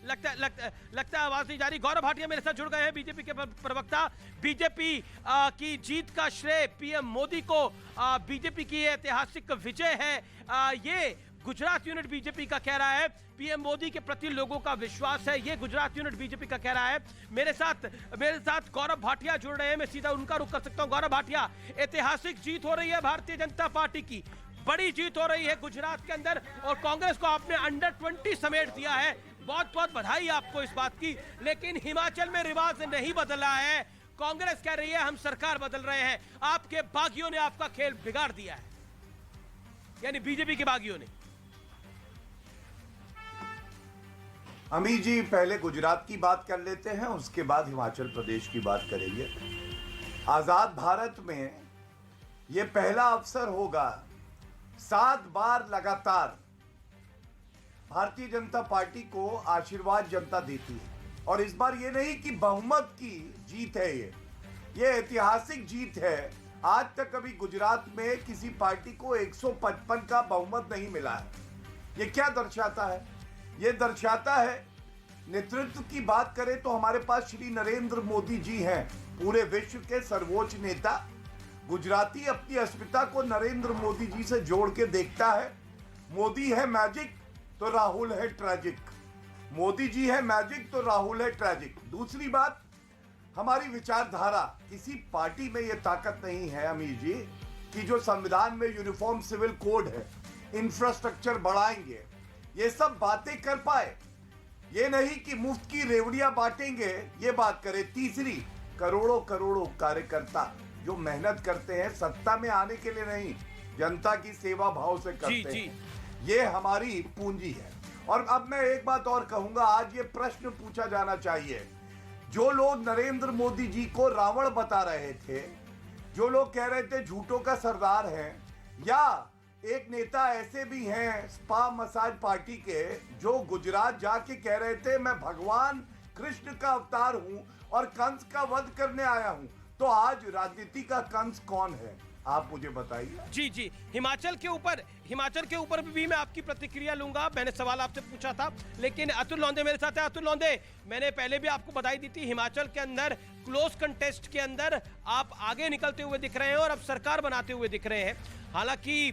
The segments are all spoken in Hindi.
लगता है आवाज नहीं जा रही। गौरव भाटिया मेरे साथ जुड़ गए हैं, बीजेपी के प्रवक्ता। बीजेपी की जीत का श्रेय पीएम मोदी को, बीजेपी की ऐतिहासिक विजय है, ये गुजरात यूनिट बीजेपी का कह रहा है। पीएम मोदी के प्रति लोगों का विश्वास है, ये गुजरात यूनिट बीजेपी का कह रहा है। मेरे साथ गौरव भाटिया जुड़ रहे हैं, मैं सीधा उनका रुख कर सकता हूं। गौरव भाटिया, ऐतिहासिक जीत हो रही है भारतीय जनता पार्टी की, बड़ी जीत हो रही है गुजरात के अंदर, और कांग्रेस को आपने अंडर 20 समेट दिया है। बहुत बहुत बधाई आपको इस बात की। लेकिन हिमाचल में रिवाज नहीं बदला है, कांग्रेस कह रही है हम सरकार बदल रहे हैं। आपके बागियों ने आपका खेल बिगाड़ दिया है, यानी बीजेपी के बागियों ने। अमीर जी, पहले गुजरात की बात कर लेते हैं, उसके बाद हिमाचल प्रदेश की बात करेंगे। आजाद भारत में यह पहला अवसर होगा, 7 बार लगातार भारतीय जनता पार्टी को आशीर्वाद जनता देती है। और इस बार ये नहीं कि बहुमत की जीत है, ये ऐतिहासिक जीत है। आज तक कभी गुजरात में किसी पार्टी को 155 का बहुमत नहीं मिला है। ये क्या दर्शाता है? ये दर्शाता है, नेतृत्व की बात करें तो हमारे पास श्री नरेंद्र मोदी जी हैं, पूरे विश्व के सर्वोच्च नेता। गुजराती अपनी अस्मिता को नरेंद्र मोदी जी से जोड़ के देखता है। मोदी है मैजिक तो राहुल है ट्रैजिक, मोदी जी है मैजिक तो राहुल है ट्रैजिक। दूसरी बात, हमारी विचारधारा, किसी पार्टी में यह ताकत नहीं है अमीर जी कि जो संविधान में यूनिफॉर्म सिविल कोड है, इंफ्रास्ट्रक्चर बढ़ाएंगे, ये सब बातें कर पाए। ये नहीं कि मुफ्त की रेवड़ियां बांटेंगे, ये बात करें। तीसरी, करोड़ों करोड़ों कार्यकर्ता जो मेहनत करते हैं सत्ता में आने के लिए नहीं, जनता की सेवा भाव से करते हैं, ये हमारी पूंजी है। और अब मैं एक बात और कहूंगा, आज ये प्रश्न पूछा जाना चाहिए, जो लोग नरेंद्र मोदी जी को रावण बता रहे थे, जो लोग कह रहे थे झूठों का सरदार है, या एक नेता ऐसे भी हैं स्पा मसाज पार्टी के जो गुजरात जाके कह रहे थे मैं भगवान कृष्ण का अवतार हूं और कंस का वध करने आया हूं। तो आज राजनीति का कंस कौन है, आप मुझे बताइए। जी, हिमाचल के ऊपर भी मैं आपकी प्रतिक्रिया लूंगा। मैंने सवाल आपसे पूछा था, लेकिन अतुल लौंदे मेरे साथ है। अतुल लौंदे, मैंने पहले भी आपको बधाई दी थी, हिमाचल के अंदर क्लोज कंटेस्ट के अंदर आप आगे निकलते हुए दिख रहे हैं और अब सरकार बनाते हुए दिख रहे हैं। हालांकि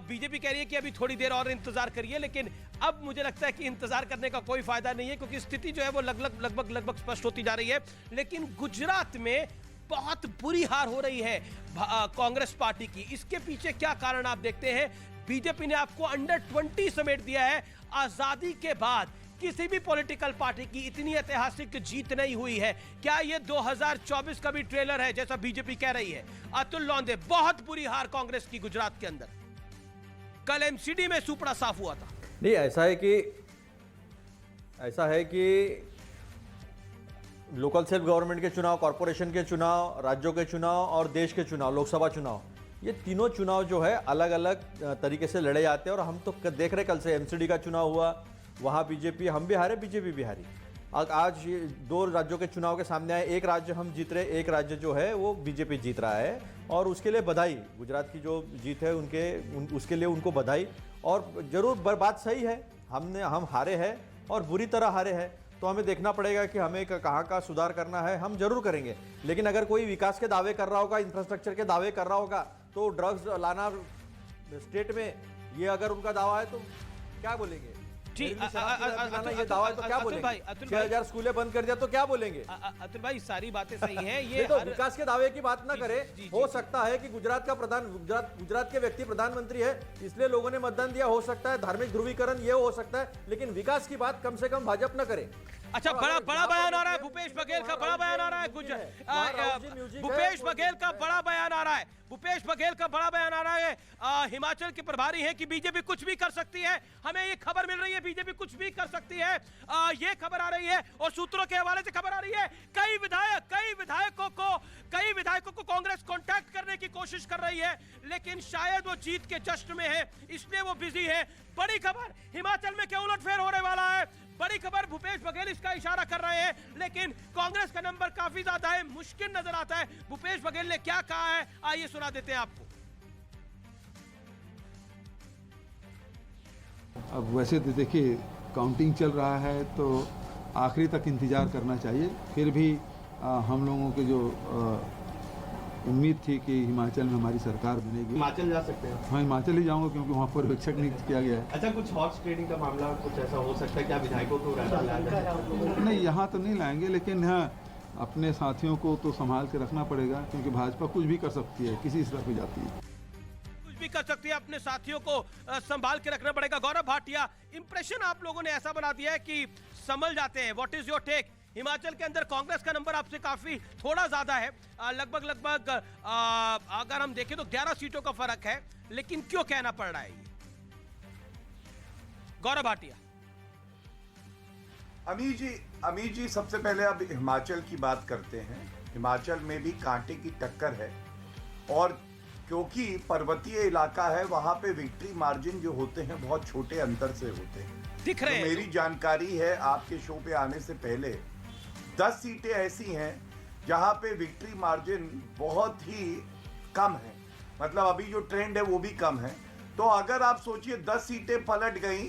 बीजेपी कह रही है कि अभी थोड़ी देर और इंतजार करिए, लेकिन अब मुझे लगता है कि इंतजार करने का कोई फायदा नहीं है, क्योंकि स्थिति जो है वो लगभग स्पष्ट होती जा रही है। लेकिन गुजरात में बहुत बुरी हार हो रही है कांग्रेस पार्टी की। इसके पीछे क्या कारण आप देखते हैं? बीजेपी ने आपको अंडर 20 समेट दिया है। आजादी के बाद किसी भी पॉलिटिकल पार्टी की इतनी ऐतिहासिक जीत नहीं हुई है। क्या ये 2024 का भी ट्रेलर है जैसा बीजेपी कह रही है? अतुल लौंदे, बहुत बुरी हार कांग्रेस की गुजरात के अंदर, कल एमसीडी में सुपड़ा साफ हुआ था। नहीं, ऐसा है कि लोकल सेल्फ गवर्नमेंट के चुनाव, कॉरपोरेशन के चुनाव, राज्यों के चुनाव और देश के चुनाव, लोकसभा चुनाव, ये तीनों चुनाव जो है अलग अलग तरीके से लड़े जाते हैं। और हम तो देख रहे, कल से एमसीडी का चुनाव हुआ, वहाँ बीजेपी, हम भी हारे, बीजेपी भी हारी। आज 2 राज्यों के चुनाव के सामने आए, एक राज्य हम जीत रहे, एक राज्य जो है वो बीजेपी जीत रहा है, और उसके लिए बधाई। गुजरात की जो जीत है उसके लिए उनको बधाई। और जरूर बात सही है, हम हारे हैं और बुरी तरह हारे हैं, तो हमें देखना पड़ेगा कि हमें कहाँ का सुधार करना है, हम जरूर करेंगे। लेकिन अगर कोई विकास के दावे कर रहा होगा, इंफ्रास्ट्रक्चर के दावे कर रहा होगा, तो ड्रग्स लाना स्टेट में, ये अगर उनका दावा है तो क्या बोलेंगे? जी, ये दावा है तो क्या बोलेंगे? 6000 स्कूलें बंद कर दिया तो क्या बोलेंगे? अतुल भाई, सारी बातें सही हैं। ये तो विकास के दावे की बात ना करें। हो सकता है कि गुजरात के व्यक्ति प्रधानमंत्री है, इसलिए लोगों ने मतदान दिया, हो सकता है धार्मिक ध्रुवीकरण ये हो सकता है, लेकिन विकास की बात कम से कम भाजपा न करे। अच्छा, बड़ा बयान आ रहा है भूपेश बघेल का, बड़ा बयान आ रहा है कुछ। भूपेश बघेल का बड़ा बयान आ रहा है, भूपेश बघेल का बड़ा बयान आ रहा है। हिमाचल के प्रभारी हैं कि बीजेपी कुछ भी कर सकती है। हमें ये खबर मिल रही है बीजेपी कुछ भी कर सकती है, ये खबर आ रही है। और सूत्रों के हवाले से खबर आ रही है, कई विधायकों को कांग्रेस कांटेक्ट करने की कोशिश कर रही है, लेकिन शायद वो जीत के जश्न में है, इसलिए वो बिजी है। बड़ी खबर, हिमाचल में क्या उलटफेर होने वाला है, बड़ी खबर। भूपेश बघेल इसका इशारा कर रहे हैं, लेकिन कांग्रेस का नंबर काफी ज्यादा है, मुश्किल नजर आता है। भूपेश बघेल ने क्या कहा है, आइए सुना देते हैं आपको। अब वैसे तो देखिए, काउंटिंग चल रहा है, तो आखिरी तक इंतज़ार करना चाहिए। फिर भी हम लोगों के जो उम्मीद थी कि हिमाचल में हमारी सरकार बनेगी। हिमाचल जा सकते हैं? हाँ, हिमाचल ही जाऊंगा क्योंकि वहाँ पर्यवेक्षक नियुक्त किया गया है। अच्छा, कुछ हॉर्स ट्रेडिंग का मामला कुछ ऐसा हो सकता है? क्या विधायकों को लाया जाए? नहीं, यहाँ तो नहीं लाएंगे, लेकिन हाँ अपने साथियों को तो संभाल के रखना पड़ेगा, क्योंकि भाजपा कुछ भी कर सकती है, किसी तरह भी जाती है, कुछ भी कर सकती है, अपने साथियों को संभाल के रखना पड़ेगा। गौरव भाटिया, इंप्रेशन आप लोगों ने ऐसा बना दिया है कि संभल जाते हैं। What is your take? Himachal के अंदर कांग्रेस का नंबर आपसे काफी थोड़ा ज्यादा है, लगभग अगर हम देखें तो 11 सीटों का फर्क है, लेकिन क्यों कहना पड़ रहा है ये? गौरव भाटिया। अमीर जी सबसे पहले अब हिमाचल की बात करते हैं। हिमाचल में भी कांटे की टक्कर है, और क्योंकि पर्वतीय इलाका है, वहां पे विक्ट्री मार्जिन जो होते हैं बहुत छोटे अंतर से होते हैं। दिख रहे हैं मेरी जानकारी है, आपके शो पे आने से पहले 10 सीटें ऐसी हैं जहां पे विक्ट्री मार्जिन बहुत ही कम है, मतलब अभी जो ट्रेंड है वो भी कम है। तो अगर आप सोचिए 10 सीटें पलट गई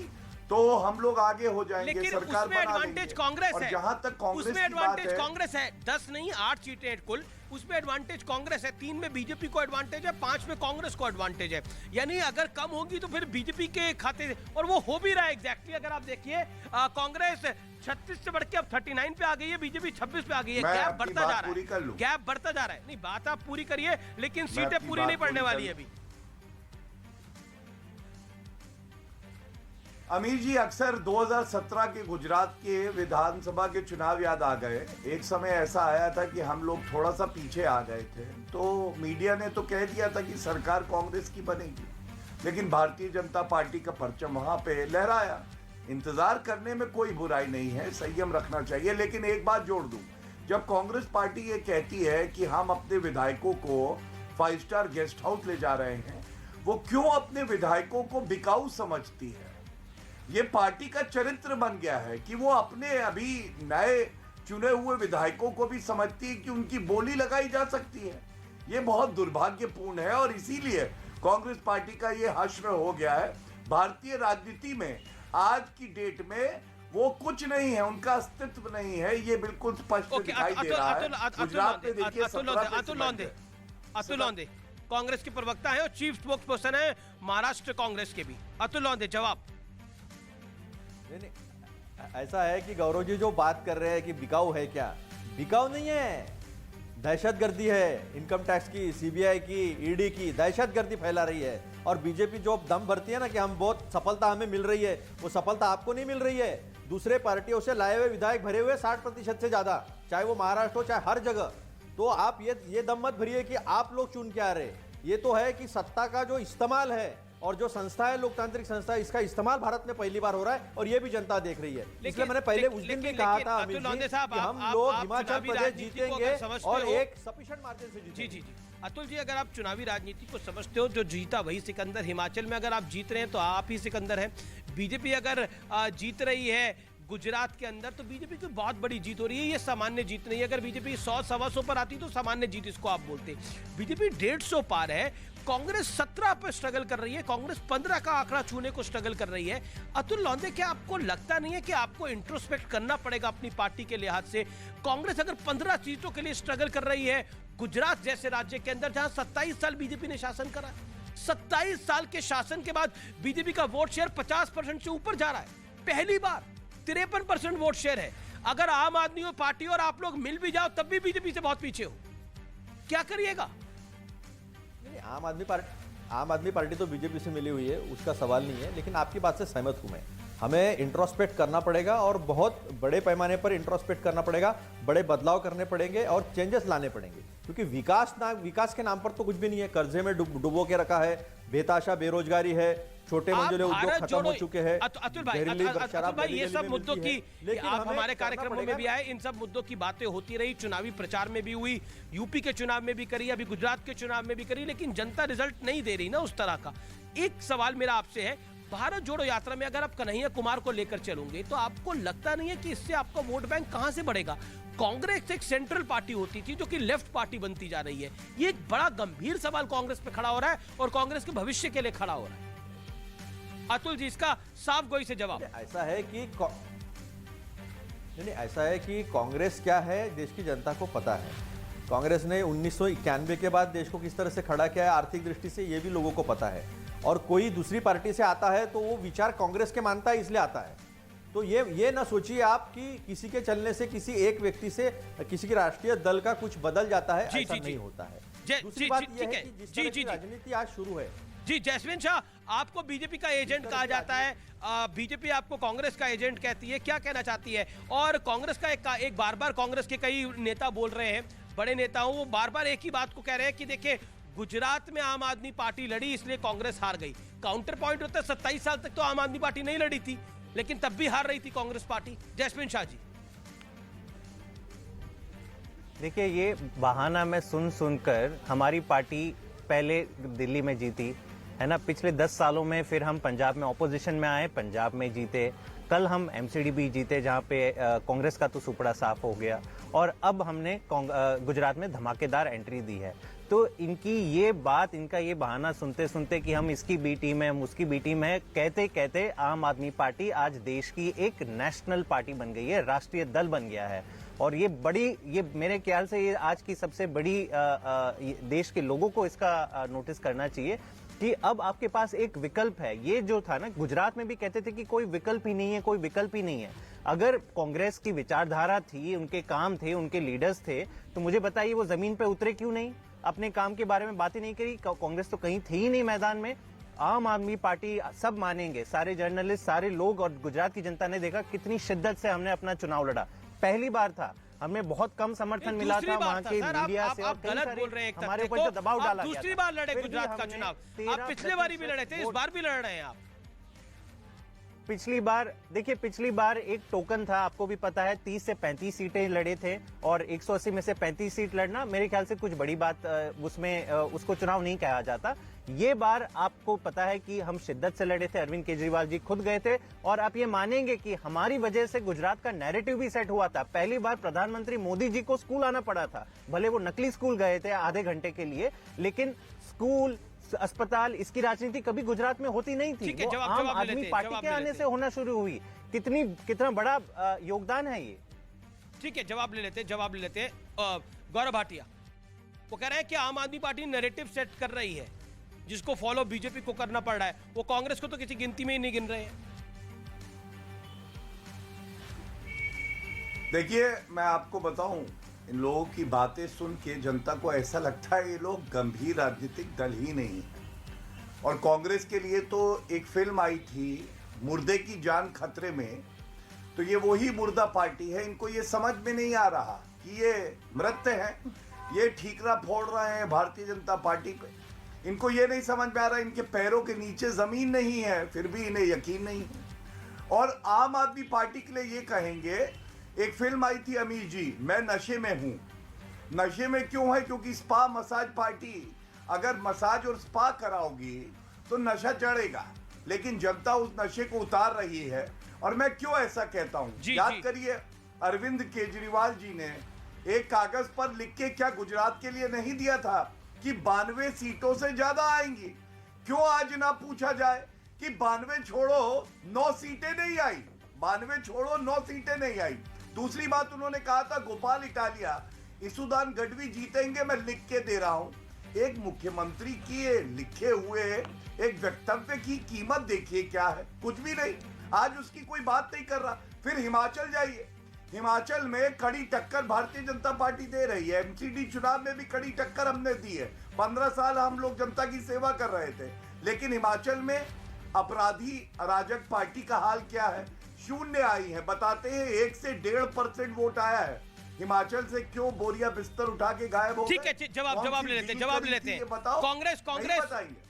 तो हम लोग आगे हो जाएंगे, लेकिन सरकार उसमें बना एडवांटेज लेंगे। कांग्रेस और है, जहां तक कांग्रेस उसमें की बात एडवांटेज है, कांग्रेस है। 10 नहीं 8 सीटें हैं कुल, उसमें एडवांटेज कांग्रेस है। 3 में बीजेपी को एडवांटेज है, 5 में कांग्रेस को एडवांटेज है। यानी अगर कम होगी तो फिर बीजेपी के खाते से, और वो हो भी रहा है एग्जैक्टली। अगर आप देखिए कांग्रेस 36 से बढ़ के अब 39 पे आ गई है, बीजेपी 26 पे आ गई है। मैं गैप आपकी बढ़ता बात जा रहा पूरी कर है, लूं। गैप बढ़ता जा रहा है। नहीं, बात आप पूरी करिए, लेकिन मैं सीटें आपकी पूरी बात नहीं पड़ने पूरी वाली कर है अभी। अमीर जी, अक्सर 2017 के गुजरात के विधानसभा के चुनाव याद आ गए। एक समय ऐसा आया था कि हम लोग थोड़ा सा पीछे आ गए थे, तो मीडिया ने तो कह दिया था कि सरकार कांग्रेस की बनेगी, लेकिन भारतीय जनता पार्टी का परचम वहां पे लहराया। इंतजार करने में कोई बुराई नहीं है, संयम रखना चाहिए। लेकिन एक बात जोड़ दूं, जब कांग्रेस पार्टी ये कहती है कि हम अपने विधायकों को 5 स्टार गेस्ट हाउस ले जा रहे हैं, वो क्यों अपने विधायकों को बिकाऊ समझती है? ये पार्टी का चरित्र बन गया है कि वो अपने अभी नए चुने हुए विधायकों को भी समझती है कि उनकी बोली लगाई जा सकती है। ये बहुत दुर्भाग्यपूर्ण है, और इसीलिए कांग्रेस पार्टी का ये हश्र हो गया है। भारतीय राजनीति में आज की डेट में वो कुछ नहीं है, उनका अस्तित्व नहीं है, ये बिल्कुल स्पष्ट दिखाई दे रहा है। गुजरात में देखिए अतुल लौंदे कांग्रेस के प्रवक्ता है और चीफ स्पोक्स पर्सन है महाराष्ट्र कांग्रेस के भी। अतुल लौंदे, जवाब। नहीं, ऐसा है कि गौरव जी जो बात कर रहे हैं कि बिकाऊ है, क्या बिकाऊ नहीं है, दहशतगर्दी है। इनकम टैक्स की, सीबीआई की, ईडी की दहशतगर्दी फैला रही है। और बीजेपी जो दम भरती है ना कि हम बहुत सफलता हमें मिल रही है, वो सफलता आपको नहीं मिल रही है। दूसरे पार्टियों से लाए हुए विधायक भरे हुए 60% से ज्यादा, चाहे वो महाराष्ट्र हो चाहे हर जगह। तो आप ये दम मत भरिए कि आप लोग चुन के आ रहे। ये तो है कि सत्ता का जो इस्तेमाल है और जो संस्था है, लोकतांत्रिक संस्था है, इसका इस्तेमाल भारत में पहली बार हो रहा है, और ये भी जनता देख रही है। इसलिए मैंने पहले उस दिन भी कहा था अमित जी कि हम लोग हिमाचल प्रदेश जीतेंगे और एक सफिशिएंट मार्जिन से जीतेंगे। जी। अतुल जी, अगर आप चुनावी राजनीति को समझते हो, जो जीता वही सिकंदर। हिमाचल में अगर आप जीत रहे हैं तो आप ही सिकंदर हैं। बीजेपी अगर जीत रही है गुजरात के अंदर तो बीजेपी की बहुत बड़ी जीत हो रही है, ये सामान्य जीत नहीं है। अगर बीजेपी 100-125 पर आती तो सामान्य जीत इसको आप बोलते। बीजेपी 150 पार है, कांग्रेस 17 पर स्ट्रगल कर रही है, कांग्रेस 15 का आंकड़ा छूने को स्ट्रगल कर रही है। अतुल लौंदे, क्या आपको लगता नहीं है कि आपको इंट्रोस्पेक्ट करना पड़ेगा अपनी पार्टी के लिहाज से? कांग्रेस अगर 15 सीटों के लिए स्ट्रगल कर रही है गुजरात जैसे राज्य के अंदर, जहां 27 साल बीजेपी ने शासन करा, 27 साल के शासन के बाद बीजेपी का वोट शेयर 50% से ऊपर जा रहा है। पहली बार 53% वोट शेयर है। अगर आम आदमी पार्टी और आप लोग मिल भी जाओ तब भी बीजेपी से बहुत पीछे हो, क्या करिएगा? आम आदमी पार्टी तो बीजेपी से मिली हुई है, उसका सवाल नहीं है, लेकिन आपकी बात से सहमत हूं मैं। हमें इंट्रोस्पेक्ट करना पड़ेगा और बहुत बड़े पैमाने पर इंट्रोस्पेक्ट करना पड़ेगा, बड़े बदलाव करने पड़ेंगे और चेंजेस लाने पड़ेंगे, क्योंकि विकास के नाम पर तो कुछ भी नहीं है। कर्जे में डुबो के रखा है, बेताशा बेरोजगारी है, छोटे मंजिले उद्योग खत्म हो चुके हैं। अतुल भाई, ये सब मुद्दों की आप हमारे कार्यक्रमों में भी आए, इन सब मुद्दों की बातें होती रही, चुनावी प्रचार में भी हुई, यूपी के चुनाव में भी करी, अभी गुजरात के चुनाव में भी करी, लेकिन जनता रिजल्ट नहीं दे रही ना उस तरह का। एक सवाल मेरा आपसे है, भारत जोड़ो यात्रा में अगर आप कन्हैया कुमार को लेकर चलोगे तो आपको लगता नहीं है कि इससे आपका वोट बैंक कहां से बढ़ेगा? कांग्रेस एक सेंट्रल पार्टी होती थी जो कि लेफ्ट पार्टी बनती जा रही है। ये एक बड़ा गंभीर सवाल कांग्रेस पे खड़ा हो रहा है और कांग्रेस के भविष्य के लिए खड़ा हो रहा है। अतुल जी, इसका साफ गोई से जवाब। ऐसा है कि नहीं, ऐसा है कि कांग्रेस क्या है देश की जनता को पता है। कांग्रेस ने 1991 के बाद देश को किस तरह से खड़ा किया है आर्थिक दृष्टि से, ये भी लोगों को पता है। और कोई दूसरी पार्टी से आता है तो वो विचार कांग्रेस के मानता है, इसलिए आता है। तो ये ना सोचिए आप कि किसी के चलने से, किसी एक व्यक्ति से, किसी के राष्ट्रीय दल का कुछ बदल जाता है, जी, ऐसा जी, नहीं जी। होता है। जी, दूसरी जी, बात जी, यह ठीक है है। कि जिस जी, तरह जी, की जी। राजनीति आज शुरू है, जी जैस्मिन शाह, आपको बीजेपी का एजेंट कहा जाता है, बीजेपी आपको कांग्रेस का एजेंट कहती है, क्या कहना चाहती है? और कांग्रेस का एक बार बार कांग्रेस के कई नेता बोल रहे हैं, बड़े नेता वो बार बार एक ही बात को कह रहे हैं कि देखिए गुजरात में आम आदमी पार्टी लड़ी इसलिए कांग्रेस हार गई। काउंटर पॉइंट होता है 27 साल तक तो आम आदमी पार्टी नहीं लड़ी थी, लेकिन तब भी हार रही थी कांग्रेस पार्टी। जैस्मिन शाह जी, देखिए, ये बहाना मैं सुनकर हमारी पार्टी पहले दिल्ली में जीती है ना, पिछले 10 सालों में फिर हम पंजाब में ऑपोजिशन में आए, पंजाब में जीते, कल हम एमसीडी भी जीते जहाँ पे कांग्रेस का तो सुपड़ा साफ हो गया, और अब हमने गुजरात में धमाकेदार एंट्री दी है। तो इनकी ये बात, इनका ये बहाना सुनते सुनते कि हम इसकी बी टीम है, हम उसकी बी टीम है, कहते कहते आम आदमी पार्टी आज देश की एक नेशनल पार्टी बन गई है, राष्ट्रीय दल बन गया है। और ये मेरे ख्याल से ये आज की सबसे बड़ी देश के लोगों को इसका नोटिस करना चाहिए कि अब आपके पास एक विकल्प है। ये जो था ना, गुजरात में भी कहते थे कि कोई विकल्प ही नहीं है, कोई विकल्प ही नहीं है। अगर कांग्रेस की विचारधारा थी, उनके काम थे, उनके लीडर्स थे, तो मुझे बताइए वो जमीन पे उतरे क्यों नहीं, अपने काम के बारे में बातें नहीं करी? कांग्रेस तो कहीं थी ही नहीं मैदान में। आम आदमी पार्टी, सब मानेंगे, सारे जर्नलिस्ट, सारे लोग और गुजरात की जनता ने देखा कितनी शिद्दत से हमने अपना चुनाव लड़ा। पहली बार था, हमें बहुत कम समर्थन मिला था वहां के मीडिया से, आप गलत बोल रहे हैं, हमारे ऊपर जो दबाव डाला गया। दूसरी बार लड़े गुजरात का चुनाव, आप पिछले बार भी लड़े थे, इस बार भी लड़ रहे हैं आप। पिछली बार देखिए, पिछली बार एक टोकन था, आपको भी पता है, 30 से 35 सीटें लड़े थे, और 180 में से 35 सीट लड़ना मेरे ख्याल से कुछ बड़ी बात उसमें उसको चुनाव नहीं कहा जाता। ये बार आपको पता है कि हम शिद्दत से लड़े थे, अरविंद केजरीवाल जी खुद गए थे, और आप ये मानेंगे कि हमारी वजह से गुजरात का नैरेटिव भी सेट हुआ था। पहली बार प्रधानमंत्री मोदी जी को स्कूल आना पड़ा था, भले वो नकली स्कूल गए थे आधे घंटे के लिए, लेकिन स्कूल, अस्पताल, इसकी राजनीति कभी गुजरात में होती नहीं थी। ठीक है, वो जवाब आम ले आदमी लेते हैं, पार्टी जवाब के ले आने लेते से हैं। होना शुरू हुई। कितना बड़ा योगदान है ये। ठीक है, जवाब ले लेते हैं। गौरव भाटिया, वो कह रहे हैं कि आम आदमी पार्टी नैरेटिव सेट कर रही है, जिसको फॉलो बीजेपी को करना पड़ रहा है, वो कांग्रेस को तो किसी गिनती में ही नहीं गिन रहे हैं। देखिए, मैं आपको बताऊं, इन लोगों की बातें सुन के जनता को ऐसा लगता है ये लोग गंभीर राजनीतिक दल ही नहीं है। और कांग्रेस के लिए तो एक फिल्म आई थी, मुर्दे की जान खतरे में, तो ये वही मुर्दा पार्टी है। इनको ये समझ में नहीं आ रहा कि ये मृत हैं, ये ठीकरा फोड़ रहे हैं भारतीय जनता पार्टी पे। इनको ये नहीं समझ में आ रहा, इनके पैरों के नीचे जमीन नहीं है, फिर भी इन्हें यकीन नहीं है। और आम आदमी पार्टी के लिए ये कहेंगे, एक फिल्म आई थी अमीर जी, मैं नशे में हूं। नशे में क्यों है? क्योंकि स्पा मसाज पार्टी, अगर मसाज और स्पा कराओगी तो नशा चढ़ेगा, लेकिन जनता उस नशे को उतार रही है। और मैं क्यों ऐसा कहता हूं, याद करिए, अरविंद केजरीवाल जी ने एक कागज पर लिख के क्या गुजरात के लिए नहीं दिया था कि 92 सीटों से ज्यादा आएंगी? क्यों आज ना पूछा जाए कि 92 छोड़ो 9 सीटें नहीं आई, 92 छोड़ो 9 सीटें नहीं आई। दूसरी बात उन्होंने कहा था, गोपाल इटालिया, इसुदान गढ़वी जीतेंगे, मैं लिख के दे रहा हूं। एक मुख्यमंत्री की लिखे हुए एक वक्तव्य की कीमत देखिए क्या है, कुछ भी नहीं। आज उसकी कोई बात नहीं कर रहा। फिर हिमाचल जाइए, हिमाचल में कड़ी टक्कर भारतीय जनता पार्टी दे रही है। एमसीडी चुनाव में भी कड़ी टक्कर हमने दी है। 15 साल हम लोग जनता की सेवा कर रहे थे, लेकिन हिमाचल में अपराधी अराजक पार्टी का हाल क्या है? 0 आई है। बताते हैं 1 से 1.5% वोट आया है। हिमाचल से क्यों बोरिया बिस्तर उठा के गायब हो गए? ठीक है, जवाब ले लेते हैं। बताओ, कांग्रेस बताएंगे।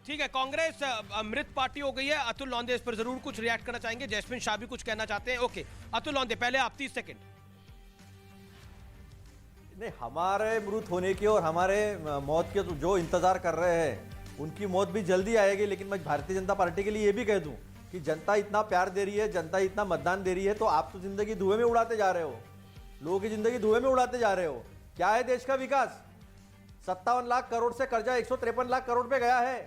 ठीक है, कांग्रेस मृत पार्टी हो गई है। अतुल लौंदे इस पर जरूर कुछ रिएक्ट करना चाहेंगे, जैस्मिन शाह भी कुछ कहना चाहते हैं। ओके, अतुल लौंदे पहले आप 30 सेकंड। नहीं, हमारे मृत होने की और हमारे मौत के तो जो इंतजार कर रहे हैं उनकी मौत भी जल्दी आएगी। लेकिन मैं भारतीय जनता पार्टी के लिए ये भी कह दूं कि जनता इतना प्यार दे रही है, जनता इतना मतदान दे रही है, तो आप तो जिंदगी धुएं में उड़ाते जा रहे हो, लोगों की जिंदगी धुएं में उड़ाते जा रहे हो। क्या है देश का विकास? 57 लाख करोड़ से कर्जा 153 लाख करोड़ पे गया है।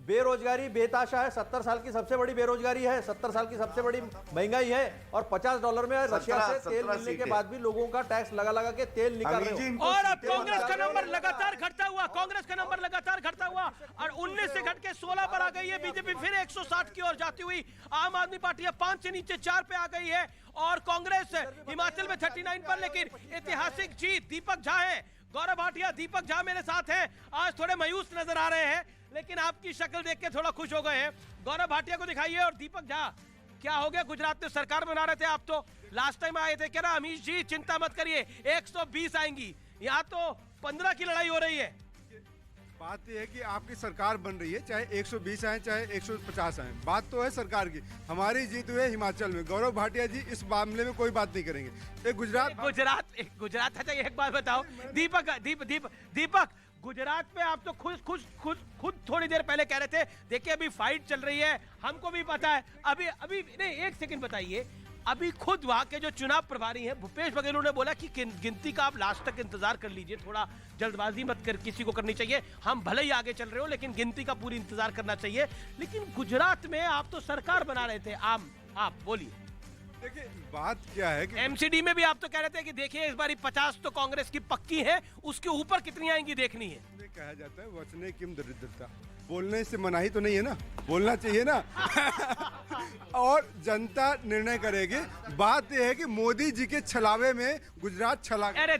बेरोजगारी बेताशा है, 70 साल की सबसे बड़ी बेरोजगारी है, 70 साल की सबसे बड़ी महंगाई है, और $50 में रशिया से तेल मिलने के बाद भी लोगों का टैक्स लगा लगा के तेल निकाल अमीर रहे जी, हो। इनको और अब सीटें कांग्रेस का बता नंबर रहे हो। लगातार घटता हुआ, कांग्रेस का नंबर लगातार घटता हुआ, और 19 से घट के 16 पर आ गई है। बीजेपी फिर 160 की ओर जाती हुई, आम आदमी पार्टी अब 5 से नीचे 4 पे आ गई है, और कांग्रेस हिमाचल में 39 पर। लेकिन ऐतिहासिक जीत दीपक झा है, गौरव भाटिया, दीपक झा मेरे साथ हैं। आज थोड़े मायूस नजर आ रहे हैं, लेकिन आपकी शक्ल देख के थोड़ा खुश हो गए हैं। गौरव भाटिया को दिखाइए। और दीपक झा, क्या हो गया? गुजरात में सरकार बना रहे थे आप, तो लास्ट टाइम आए थे, कह रहा अमीश जी चिंता मत करिए 120 आएंगी, यहाँ तो 15 की लड़ाई हो रही है। बात यह है कि आपकी सरकार बन रही है, चाहे 120 आए चाहे 150 आए, बात तो है सरकार की। हमारी जीत हुई है हिमाचल में। गौरव भाटिया जी इस मामले में कोई बात नहीं करेंगे। गुजरात अच्छा, एक बात बताओ दीपक, गुजरात में आप तो खुद थोड़ी देर पहले कह रहे थे, देखिए अभी फाइट चल रही है, हमको भी पता है। अभी नहीं, एक सेकंड बताइए, अभी खुद वहां के जो चुनाव प्रभारी हैं भूपेश बघेल ने बोला कि गिनती का आप लास्ट तक इंतजार कर लीजिए, थोड़ा जल्दबाजी मत कर किसी को करनी चाहिए, हम भले ही आगे चल रहे हो लेकिन गिनती का पूरी इंतजार करना चाहिए। लेकिन गुजरात में आप तो सरकार बना रहे थे, आप बोलिए। देखिए बात क्या है कि एमसीडी में भी आप तो कह रहे थे कि देखिए इस बारी 50 तो कांग्रेस की पक्की है, उसके ऊपर कितनी आएंगी देखनी है। में कहा जाता है वचने किम दरिद्रता, बोलने से मनाही तो नहीं है ना, बोलना चाहिए ना। और जनता निर्णय करेगी। बात यह है कि मोदी जी के छलावे में गुजरात छला गया। अरे